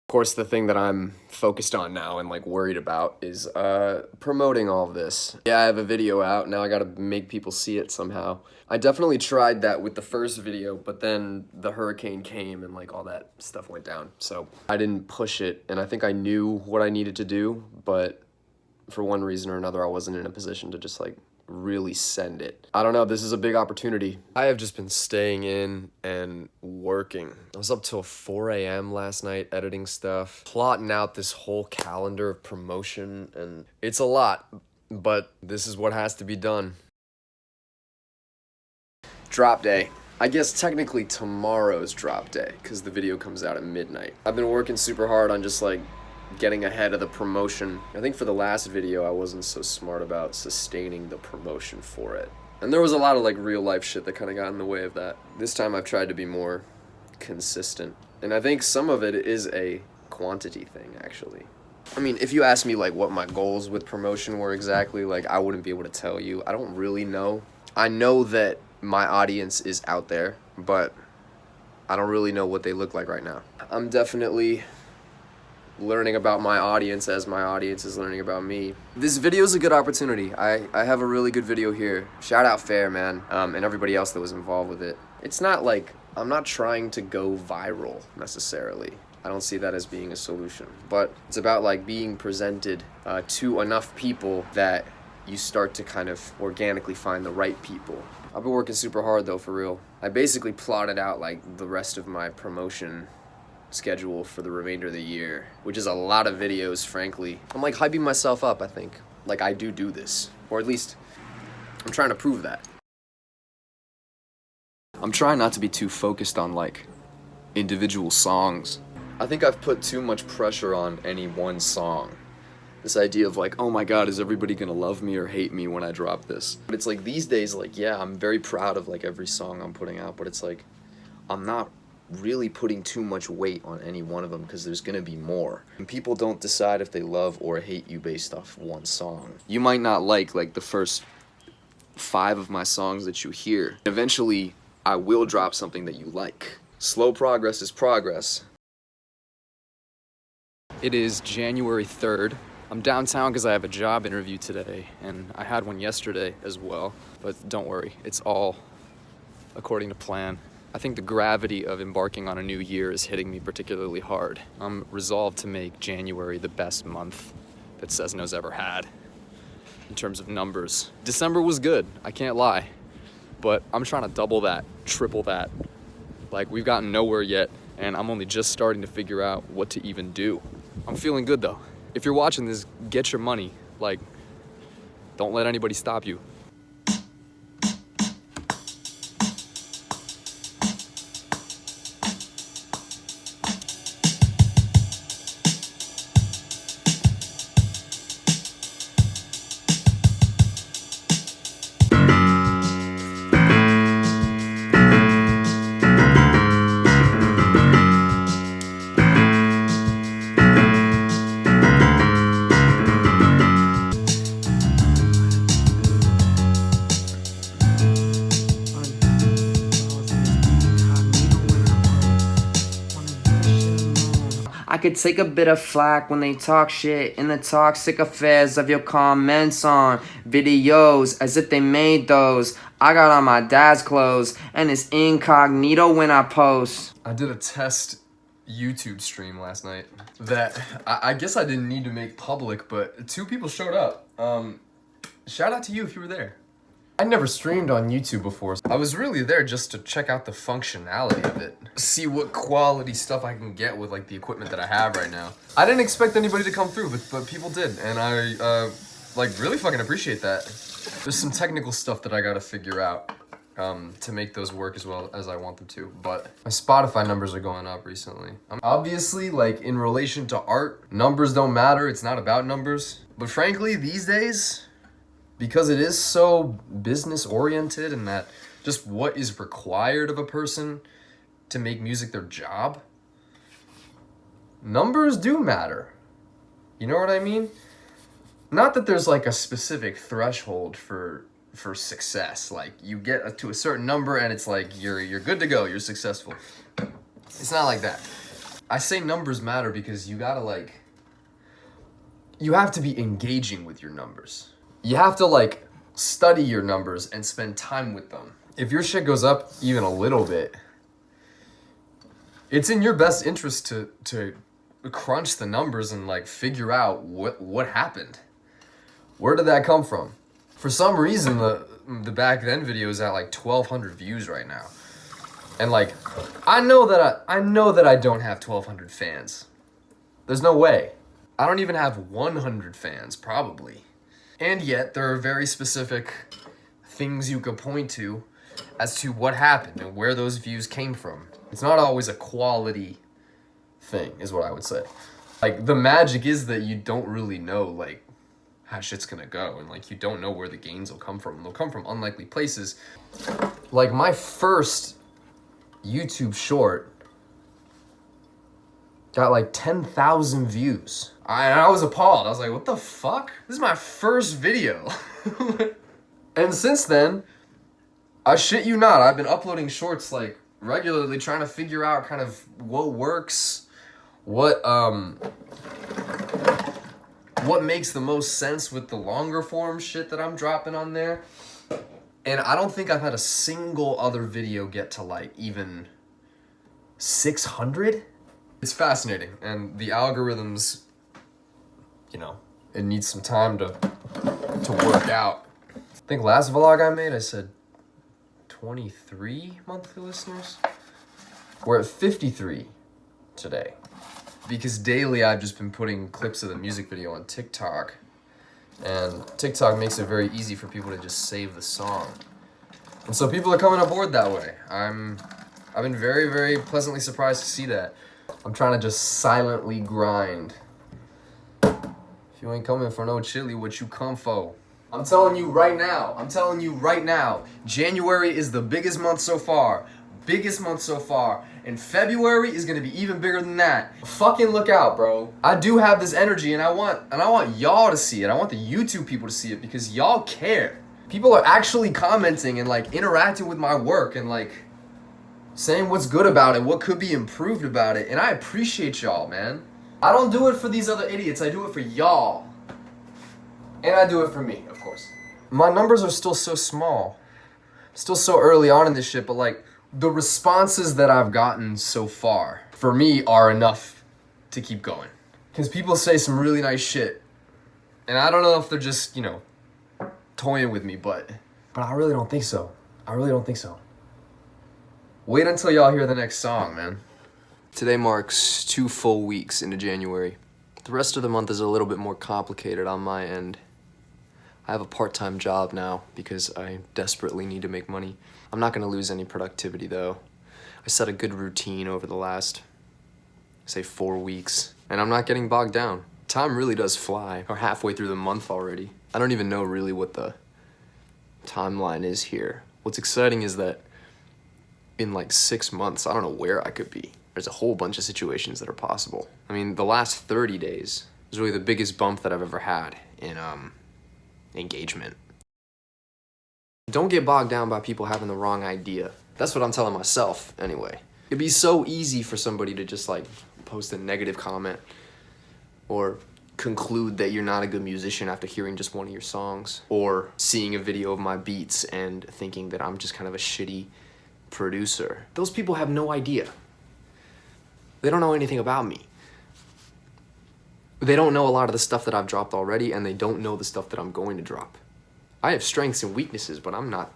Of course, the thing that I'm focused on now and like worried about is promoting all of this. Yeah, I have a video out, now I gotta make people see it somehow. I definitely tried that with the first video, but then the hurricane came and like all that stuff went down. So I didn't push it, and I think I knew what I needed to do, but for one reason or another, I wasn't in a position to just like really send it. I don't know, this is a big opportunity. I have just been staying in and working. I was up till 4 a.m. last night editing stuff, plotting out this whole calendar of promotion, and it's a lot, but this is what has to be done. Drop day. I guess technically tomorrow's drop day, because the video comes out at midnight. I've been working super hard on just like getting ahead of the promotion. I think for the last video, I wasn't so smart about sustaining the promotion for it. And there was a lot of like real life shit that kind of got in the way of that. This time I've tried to be more consistent. And I think some of it is a quantity thing, actually. I mean, if you ask me like what my goals with promotion were exactly, like I wouldn't be able to tell you. I don't really know. I know that my audience is out there, but I don't really know what they look like right now. I'm definitely learning about my audience as my audience is learning about me. This video is a good opportunity. I have a really good video here. Shout out Fair, man, and everybody else that was involved with it. It's not like, I'm not trying to go viral necessarily. I don't see that as being a solution, but it's about like being presented to enough people that you start to kind of organically find the right people. I've been working super hard though, for real. I basically plotted out like the rest of my promotion schedule for the remainder of the year, which is a lot of videos, frankly. I'm like hyping myself up, I think. Like I do this, or at least I'm trying to prove that. I'm trying not to be too focused on like individual songs. I think I've put too much pressure on any one song. This idea of like, oh my god, is everybody gonna love me or hate me when I drop this? But it's like these days, like, yeah, I'm very proud of like every song I'm putting out, but it's like I'm not really putting too much weight on any one of them because there's gonna be more. And people don't decide if they love or hate you based off one song. You might not like the first 5 of my songs that you hear. Eventually, I will drop something that you like. Slow progress is progress. It is January 3rd. I'm downtown because I have a job interview today, and I had one yesterday as well. But don't worry, it's all according to plan. I think the gravity of embarking on a new year is hitting me particularly hard. I'm resolved to make January the best month that Sezno's ever had in terms of numbers. December was good, I can't lie, but I'm trying to double that, triple that. Like, we've gotten nowhere yet, and I'm only just starting to figure out what to even do. I'm feeling good though. If you're watching this, get your money. Like, don't let anybody stop you. I could take a bit of flack when they talk shit in the toxic affairs of your comments on videos as if they made those. I got on my dad's clothes and it's incognito when I post. I did a test YouTube stream last night that I guess I didn't need to make public, but 2 people showed up. Shout out to you if you were there. I never streamed on YouTube before. I was really there just to check out the functionality of it. See what quality stuff I can get with like the equipment that I have right now. I didn't expect anybody to come through, but people did, and I like really fucking appreciate that. There's some technical stuff that I gotta figure out to make those work as well as I want them to, but my Spotify numbers are going up recently. Obviously, like in relation to art, numbers don't matter, it's not about numbers. But frankly, these days, because it is so business oriented and that just what is required of a person to make music their job, numbers do matter. You know what I mean? Not that there's like a specific threshold for success. Like you get to a certain number and it's like you're good to go, you're successful. It's not like that. I say numbers matter because you gotta like, you have to be engaging with your numbers. You have to like study your numbers and spend time with them. If your shit goes up even a little bit, it's in your best interest to crunch the numbers and like figure out what happened. Where did that come from? For some reason, the back then video is at like 1,200 views right now. And like, I know that I don't have 1,200 fans. There's no way. I don't even have 100 fans, probably. And yet, there are very specific things you could point to as to what happened and where those views came from. It's not always a quality thing, is what I would say. Like, the magic is that you don't really know, like, how shit's gonna go. And, like, you don't know where the gains will come from. They'll come from unlikely places. Like, my first YouTube short got like 10,000 views. I was appalled. I was like, what the fuck? This is my first video. And since then, I shit you not, I've been uploading shorts like regularly, trying to figure out kind of what works, what makes the most sense with the longer form shit that I'm dropping on there. And I don't think I've had a single other video get to like even 600. It's fascinating, and the algorithms, you know, it needs some time to work out. I think last vlog I made, I said 23 monthly listeners. We're at 53 today. Because daily I've just been putting clips of the music video on TikTok. And TikTok makes it very easy for people to just save the song. And so people are coming aboard that way. I've been very, very pleasantly surprised to see that. I'm trying to just silently grind. If you ain't coming for no chili, what you come for? I'm telling you right now, January is the biggest month so far. And February is gonna be even bigger than that. Fucking look out, bro. I do have this energy, and I want y'all to see it. I want the YouTube people to see it because y'all care. People are actually commenting and like interacting with my work and like saying what's good about it, what could be improved about it, and I appreciate y'all, man. I don't do it for these other idiots, I do it for y'all. And I do it for me, of course. My numbers are still so small. Still so early on in this shit, but like, the responses that I've gotten so far, for me, are enough to keep going. Because people say some really nice shit, and I don't know if they're just, you know, toying with me, but I really don't think so. Wait until y'all hear the next song, man. Today marks 2 full weeks into January. The rest of the month is a little bit more complicated on my end. I have a part-time job now because I desperately need to make money. I'm not gonna lose any productivity though. I set a good routine over the last, say, 4 weeks, and I'm not getting bogged down. Time really does fly. We're halfway through the month already. I don't even know really what the timeline is here. What's exciting is that in like 6 months, I don't know where I could be. There's a whole bunch of situations that are possible. I mean, the last 30 days is really the biggest bump that I've ever had in engagement. Don't get bogged down by people having the wrong idea. That's what I'm telling myself, anyway. It'd be so easy for somebody to just like post a negative comment or conclude that you're not a good musician after hearing just one of your songs, or seeing a video of my beats and thinking that I'm just kind of a shitty producer. Those people have no idea. They don't know anything about me. They don't know a lot of the stuff that I've dropped already, and they don't know the stuff that I'm going to drop. I have strengths and weaknesses, but I'm not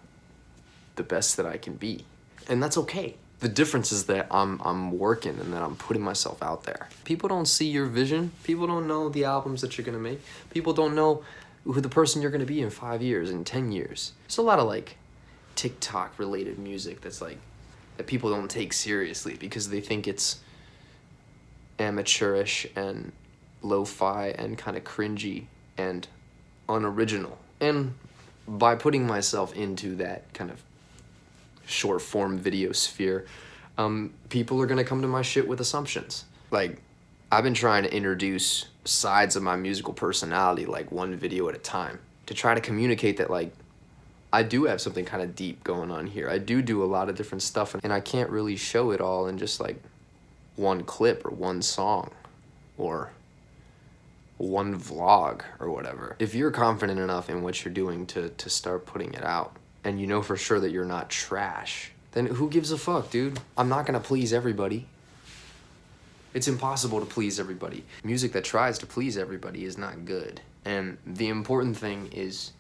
the best that I can be. And that's okay. The difference is that I'm working and that I'm putting myself out there. People don't see your vision. People don't know the albums that you're gonna make. People don't know who the person you're gonna be in 5 years, in 10 years. There's a lot of like TikTok related music that's like, that people don't take seriously because they think it's amateurish and lo-fi and kind of cringy and unoriginal. And by putting myself into that kind of short form video sphere, people are gonna come to my shit with assumptions. Like, I've been trying to introduce sides of my musical personality, like one video at a time, to try to communicate that like, I do have something kind of deep going on here. I do a lot of different stuff, and I can't really show it all in just like one clip or one song or one vlog or whatever. If you're confident enough in what you're doing to start putting it out, and you know for sure that you're not trash, then who gives a fuck, dude? I'm not gonna please everybody. It's impossible to please everybody. Music that tries to please everybody is not good. And the important thing is,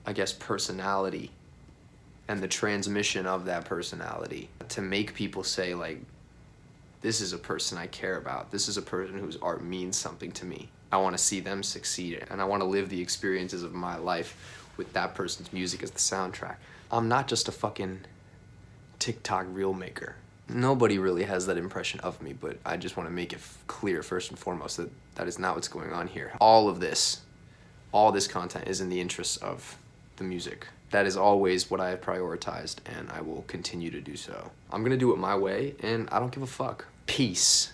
I guess, personality and the transmission of that personality to make people say, like, this is a person I care about. This is a person whose art means something to me. I want to see them succeed, and I want to live the experiences of my life with that person's music as the soundtrack. I'm not just a fucking TikTok reel maker. Nobody really has that impression of me, but I just want to make it clear first and foremost that that is not what's going on here. All this content is in the interests of the music. That is always what I have prioritized, and I will continue to do so. I'm gonna do it my way, and I don't give a fuck. Peace.